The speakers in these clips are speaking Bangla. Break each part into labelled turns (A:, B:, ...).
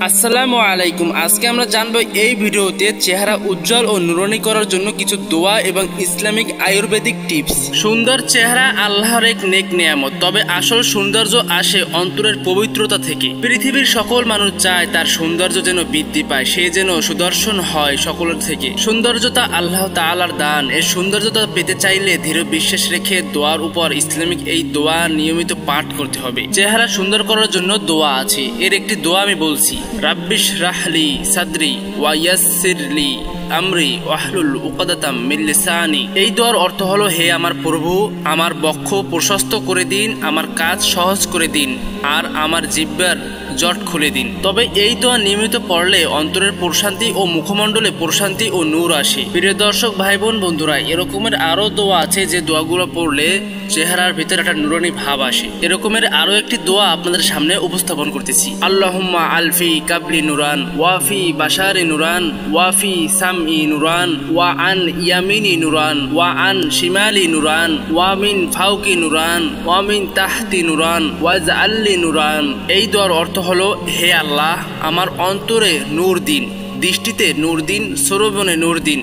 A: আসসালামু আলাইকুম। আজকে আমরা জানবো এই ভিডিওতে চেহারা উজ্জ্বল ও নুরানি করার জন্য কিছু দোয়া এবং ইসলামিক আয়ুর্বেদিক টিপস। সুন্দর চেহারা আল্লাহর এক নেক নিয়ামত, তবে আসল সৌন্দর্য আসে অন্তরের পবিত্রতা থেকে। পৃথিবীর সকল মানুষ চায় তার সৌন্দর্য যেন বৃদ্ধি পায়, সে যেন সুদর্শন হয় সকলের থেকে। সৌন্দর্যতা আল্লাহ তাআলার দান। এই সৌন্দর্যতা পেতে চাইলে দৃঢ় বিশ্বাস রেখে দোয়ার উপর ইসলামিক এই দোয়া নিয়মিত পাঠ করতে হবে। চেহারা সুন্দর করার জন্য দোয়া আছে, এর একটি দোয়া আমি বলছি। রাব্বিশ রাহলি সাদরি ওয়া ইয়াসসিরলি আমরি ওয়াহলুল উকদাতাম মিন লিসানি। এই দোয়ার অর্থ হলো, হে আমার প্রভু, আমার বক্ষ প্রশস্ত করে দিন, আমার কাজ সহজ করে দিন, আর আমার জিহ্বার জট খুলে দিন। তবে এই দোয়া নিয়মিত পড়লে অন্তরের প্রশান্তি ও মুখমণ্ডলে প্রশান্তি ও নূর আসে। প্রিয় দর্শক ভাই বোন বন্ধুরা, এরকমের আরো দোয়া আছে যে দোয়াগুলো পড়লে চেহারার ভিতরে একটা নুরানি ভাব আসে। এরকমের আরো একটি দোয়া আপনাদের সামনে উপস্থাপন করতেছি। আল্লাহুম্মা আলফি কাবলি নুরান ওয়াফি বাশারি নুরান ওয়াফি সামই নুরান ওয়া আন ইয়ামিনি নুরান ওয়া আন শিমালি নুরান ওয়া মিন ফাওকি নুরান ওয়া মিন তাহতি নুরান ওয়াজআললি নুরান। এই দোয়ার অর্থ হলো, হে আল্লাহ, আমার অন্তরে নূর দিন, দৃষ্টিতে নূর দিন, শ্রবণে নূর দিন,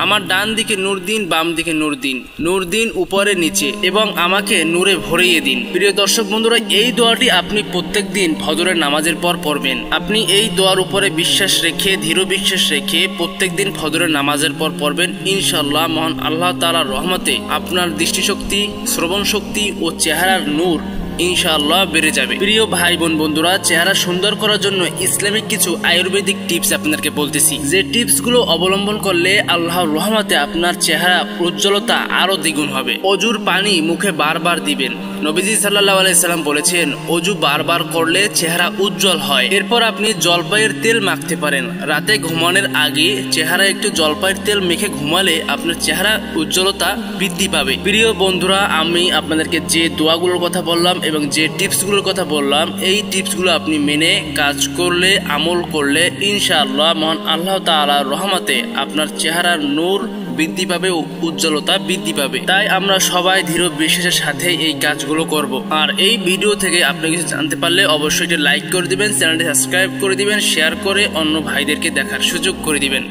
A: আমার ডান দিকে নূর দিন, বাম দিকে নূর দিন, নূর দিন উপরে নিচে, এবং আমাকে নূরে ভরিয়ে দিন। প্রিয় দর্শক বন্ধুরা, এই দোয়াটি আপনি প্রত্যেক দিন ফজরের নামাজের পর পড়বেন। আপনি এই দোয়ার উপরে বিশ্বাস রেখে, দৃঢ় বিশ্বাস রেখে প্রত্যেক দিন ফজরের নামাজের পর পড়বেন। ইনশাআল্লাহ মহান আল্লাহ তাআলার রহমতে আপনার দৃষ্টিশক্তি, শ্রবণ শক্তি ও চেহারার নূর ইনশাআল্লাহ বেড়ে যাবে। প্রিয় ভাই বোন বন্ধুরা, চেহারা সুন্দর করার জন্য ইসলামিক কিছু আয়ুর্বেদিক টিপস আপনাদেরকে বলতেছি, যে টিপস গুলো অবলম্বন করলে আল্লাহর রহমতে আপনার চেহারা উজ্জ্বলতা আরো দ্বিগুণ হবে। অজুর পানি মুখে বারবার দিবেন। নবীজি সাল্লাল্লাহু আলাইহি সাল্লাম বলেছেন, অজু বারবার করলে চেহারা উজ্জ্বল হয়। এরপর আপনি জলপাইয়ের তেল মাখতে পারেন। রাতে ঘুমানোর আগে চেহারা একটু জলপাইয়ের তেল মেখে ঘুমালে আপনার চেহারা উজ্জ্বলতা বৃদ্ধি পাবে। প্রিয় বন্ধুরা, আমি আপনাদেরকে যে দোয়াগুলোর কথা বললাম এবং যে টিপসগুলোর কথা বললাম, এই টিপসগুলো আপনি মেনে কাজ করলে, আমল করলে ইনশাআল্লাহ মহান আল্লাহ তাআলার রহমতে আপনার চেহারার নূর বৃদ্ধি পাবে ও উজ্জ্বলতা বৃদ্ধি পাবে। তাই আমরা সবাই দৃঢ় বিশ্বাসের সাথে এই কাজগুলো করব। আর এই ভিডিও থেকে আপনি কিছু জানতে পারলে অবশ্যই লাইক করে দিবেন, চ্যানেলটি সাবস্ক্রাইব করে দিবেন, শেয়ার করে অন্য ভাইদেরকে দেখার সুযোগ করে দিবেন।